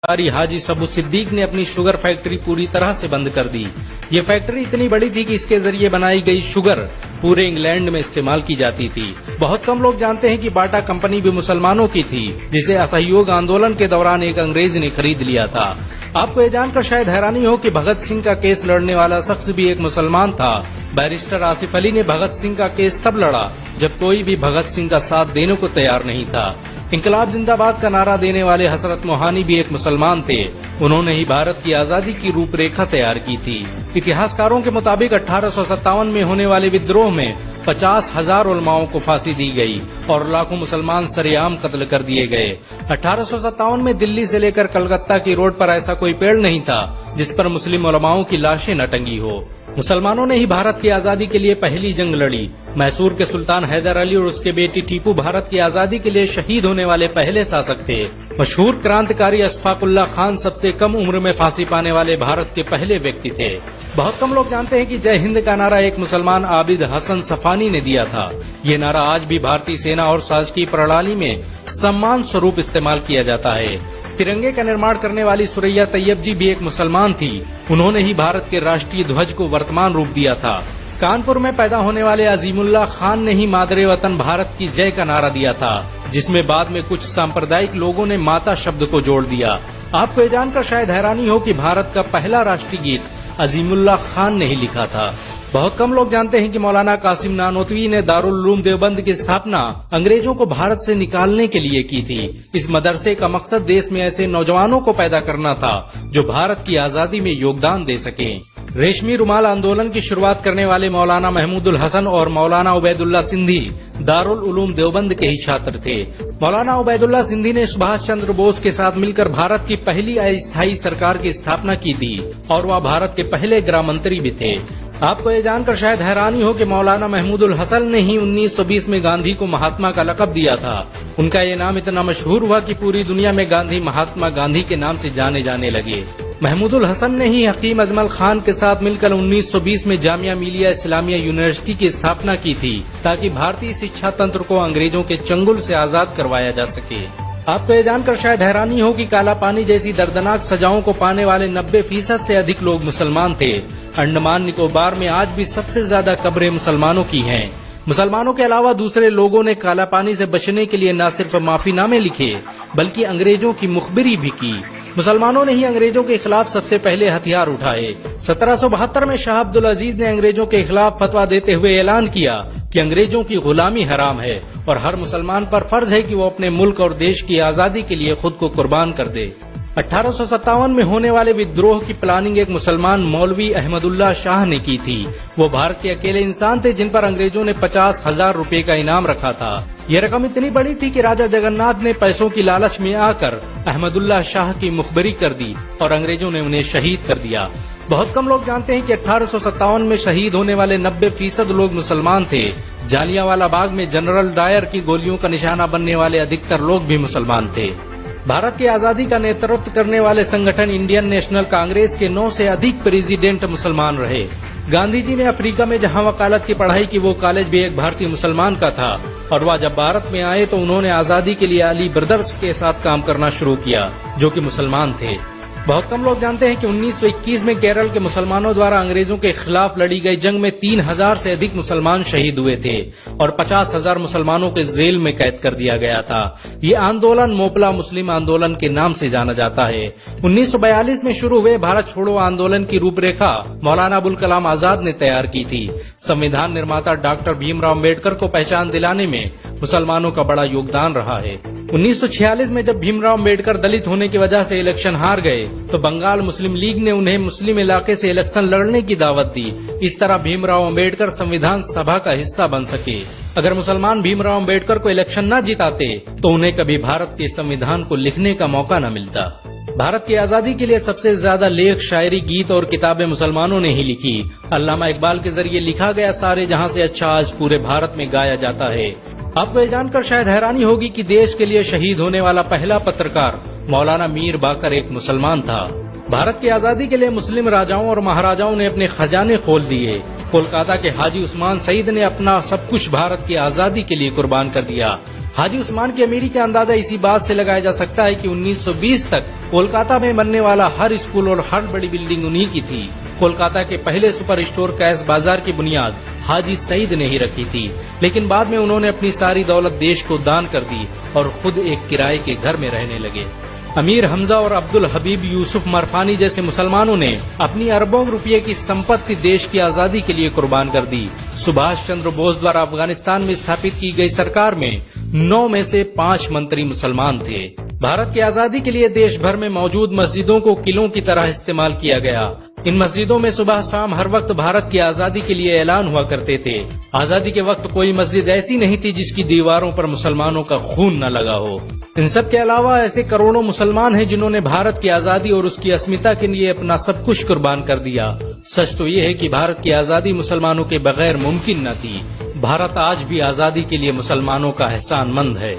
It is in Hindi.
हाजी सबू सिद्दीक ने अपनी शुगर फैक्ट्री पूरी तरह से बंद कर दी। ये फैक्ट्री इतनी बड़ी थी कि इसके जरिए बनाई गई शुगर पूरे इंग्लैंड में इस्तेमाल की जाती थी। बहुत कम लोग जानते हैं कि बाटा कंपनी भी मुसलमानों की थी, जिसे असहयोग आंदोलन के दौरान एक अंग्रेज ने खरीद लिया था। आपको ये जानकर शायद हैरानी हो कि भगत सिंह का केस लड़ने वाला शख्स भी एक मुसलमान था। बैरिस्टर आसिफ अली ने भगत सिंह का केस तब लड़ा जब कोई भी भगत सिंह का साथ देने को तैयार नहीं था। इंकलाब जिंदाबाद का नारा देने वाले हसरत मोहानी भी एक मुसलमान थे। उन्होंने ही भारत की आजादी की रूपरेखा तैयार की थी। इतिहासकारों के मुताबिक 1857 में होने वाले विद्रोह में 50,000 उलमाओं को फांसी दी गई और लाखों मुसलमान सरेआम कत्ल कर दिए गए। 1857 में दिल्ली से लेकर कलकत्ता की रोड पर ऐसा कोई पेड़ नहीं था जिस पर मुस्लिम उलमाओं की लाशें न टंगी हो। मुसलमानों ने ही भारत की आजादी के लिए पहली जंग लड़ी। मैसूर के सुल्तान हैदर अली और उसके बेटी टीपू भारत की आजादी के लिए शहीद होने वाले पहले शासक थे। मशहूर क्रांतिकारी अशफाकुल्ला खान सबसे कम उम्र में फांसी पाने वाले भारत के पहले व्यक्ति थे। बहुत कम लोग जानते हैं कि जय हिंद का नारा एक मुसलमान आबिद हसन सफानी ने दिया था। ये नारा आज भी भारतीय सेना और शासकीय प्रणाली में सम्मान स्वरूप इस्तेमाल किया जाता है। तिरंगे का निर्माण करने वाली सुरैया तैयब जी भी एक मुसलमान थी। उन्होंने ही भारत के राष्ट्रीय ध्वज को वर्तमान रूप दिया था। कानपुर में पैदा होने वाले अजीमुल्लाह खान ने ही मादरे वतन भारत की जय का नारा दिया था, जिसमें बाद में कुछ सांप्रदायिक लोगों ने माता शब्द को जोड़ दिया। आपको ये जानकर शायद हैरानी हो कि भारत का पहला राष्ट्रीय गीत अजीमुल्लाह खान ने ही लिखा था। बहुत कम लोग जानते हैं कि मौलाना कासिम नानोतवी ने दारुल उलूम देवबंद की स्थापना अंग्रेजों को भारत से निकालने के लिए की थी। इस मदरसे का मकसद देश में ऐसे नौजवानों को पैदा करना था जो भारत की आजादी में योगदान दे सकें। रेशमी रुमाल आंदोलन की शुरुआत करने वाले मौलाना महमूदुल हसन और मौलाना उबैदुल्ला सिंधी दारुल उलूम देवबंद के ही छात्र थे। मौलाना उबैदुल्ला सिंधी ने सुभाष चंद्र बोस के साथ मिलकर भारत की पहली अस्थायी सरकार की स्थापना की थी और वह भारत के पहले गृह मंत्री भी थे। आपको ये जानकर शायद हैरानी हो कि मौलाना महमूदुल हसन ने ही 1920 में गांधी को महात्मा का लक़ब दिया था। उनका ये नाम इतना मशहूर हुआ कि पूरी दुनिया में गांधी महात्मा गांधी के नाम से जाने जाने लगे। महमूदुल हसन ने ही हकीम अजमल खान के साथ मिलकर 1920 में जामिया मिलिया इस्लामिया यूनिवर्सिटी की स्थापना की थी, ताकि भारतीय शिक्षा तंत्र को अंग्रेजों के चंगुल से आजाद करवाया जा सके। आपको ये जानकर शायद हैरानी हो कि काला पानी जैसी दर्दनाक सजाओं को पाने वाले 90% से अधिक लोग मुसलमान थे। अंडमान निकोबार में आज भी सबसे ज्यादा कब्रें मुसलमानों की हैं। मुसलमानों के अलावा दूसरे लोगों ने काला पानी से बचने के लिए न सिर्फ माफीनामे लिखे बल्कि अंग्रेजों की मुखबिरी भी की। मुसलमानों ने ही अंग्रेजों के खिलाफ सबसे पहले हथियार उठाए। 1772 में शाह अब्दुल अजीज ने अंग्रेजों के खिलाफ फतवा देते हुए ऐलान किया कि अंग्रेजों की गुलामी हराम है और हर मुसलमान पर फर्ज है कि वो अपने मुल्क और देश की आजादी के लिए खुद को कुर्बान कर दे। 1857 में होने वाले विद्रोह की प्लानिंग एक मुसलमान मौलवी अहमदुल्ला शाह ने की थी। वो भारत के अकेले इंसान थे जिन पर अंग्रेजों ने 50,000 रुपए का इनाम रखा था। यह रकम इतनी बड़ी थी कि राजा जगन्नाथ ने पैसों की लालच में आकर अहमदुल्ला शाह की मुखबरी कर दी और अंग्रेजों ने उन्हें शहीद कर दिया। बहुत कम लोग जानते हैं कि 1857 में शहीद होने वाले 90% लोग मुसलमान थे। जालियांवाला बाग में जनरल डायर की गोलियों का निशाना बनने वाले अधिकतर लोग भी मुसलमान थे। भारत की आजादी का नेतृत्व करने वाले संगठन इंडियन नेशनल कांग्रेस के 9 से अधिक प्रेसिडेंट मुसलमान रहे। गांधी जी ने अफ्रीका में जहां वकालत की पढ़ाई की, वो कॉलेज भी एक भारतीय मुसलमान का था और वह जब भारत में आए तो उन्होंने आजादी के लिए अली ब्रदर्स के साथ काम करना शुरू किया, जो कि मुसलमान थे। बहुत कम लोग जानते हैं कि 1921 में केरल के मुसलमानों द्वारा अंग्रेजों के खिलाफ लड़ी गई जंग में 3000 से अधिक मुसलमान शहीद हुए थे और 50,000 मुसलमानों को जेल में कैद कर दिया गया था। ये आंदोलन मोपला मुस्लिम आंदोलन के नाम से जाना जाता है। 1942 में शुरू हुए भारत छोड़ो आंदोलन की रूपरेखा मौलाना अबुल कलाम आजाद ने तैयार की थी। संविधान निर्माता डॉक्टर भीमराव अम्बेडकर को पहचान दिलाने में मुसलमानों का बड़ा योगदान रहा है। 1946 में जब भीमराव अम्बेडकर दलित होने की वजह से इलेक्शन हार गए तो बंगाल मुस्लिम लीग ने उन्हें मुस्लिम इलाके से इलेक्शन लड़ने की दावत दी। इस तरह भीमराव अम्बेडकर संविधान सभा का हिस्सा बन सके। अगर मुसलमान भीमराव अम्बेडकर को इलेक्शन न जिताते तो उन्हें कभी भारत के संविधान को लिखने का मौका न मिलता। भारत की आजादी के लिए सबसे ज्यादा लेख, शायरी, गीत और किताबें मुसलमानों ने ही लिखी। अल्लामा इकबाल के जरिए लिखा गया सारे जहां से अच्छा आज पूरे भारत में गाया जाता है। आपको ये जानकर शायद हैरानी होगी कि देश के लिए शहीद होने वाला पहला पत्रकार मौलाना मीर बाकर एक मुसलमान था। भारत की आजादी के लिए मुस्लिम राजाओं और महाराजाओं ने अपने खजाने खोल दिए। कोलकाता के हाजी उस्मान सईद ने अपना सब कुछ भारत की आजादी के लिए कुर्बान कर दिया। हाजी उस्मान की अमीरी का अंदाजा इसी बात से लगाया जा सकता है कि 1920 तक कोलकाता में बनने वाला हर स्कूल और हर बड़ी बिल्डिंग उन्हीं की थी। कोलकाता के पहले सुपर स्टोर कैश बाजार की बुनियाद हाजी सईद ने ही रखी थी, लेकिन बाद में उन्होंने अपनी सारी दौलत देश को दान कर दी और खुद एक किराए के घर में रहने लगे। अमीर हमजा और अब्दुल हबीब यूसुफ मरफानी जैसे मुसलमानों ने अपनी अरबों रुपये की संपत्ति देश की आजादी के लिए कुर्बान कर दी। सुभाष चंद्र बोस द्वारा अफगानिस्तान में स्थापित की गई सरकार में 9 में से 5 मंत्री मुसलमान थे। भारत की आजादी के लिए देश भर में मौजूद मस्जिदों को किलों की तरह इस्तेमाल किया गया। इन मस्जिदों में सुबह शाम हर वक्त भारत की आजादी के लिए ऐलान हुआ करते थे। आजादी के वक्त कोई मस्जिद ऐसी नहीं थी जिसकी दीवारों पर मुसलमानों का खून न लगा हो। इन सब के अलावा ऐसे करोड़ों मुसलमान हैं जिन्होंने भारत की आजादी और उसकी अस्मिता के लिए अपना सब कुछ कुर्बान कर दिया। सच तो ये है कि भारत की आजादी मुसलमानों के बगैर मुमकिन न थी। भारत आज भी आजादी के लिए मुसलमानों का एहसानमंद है।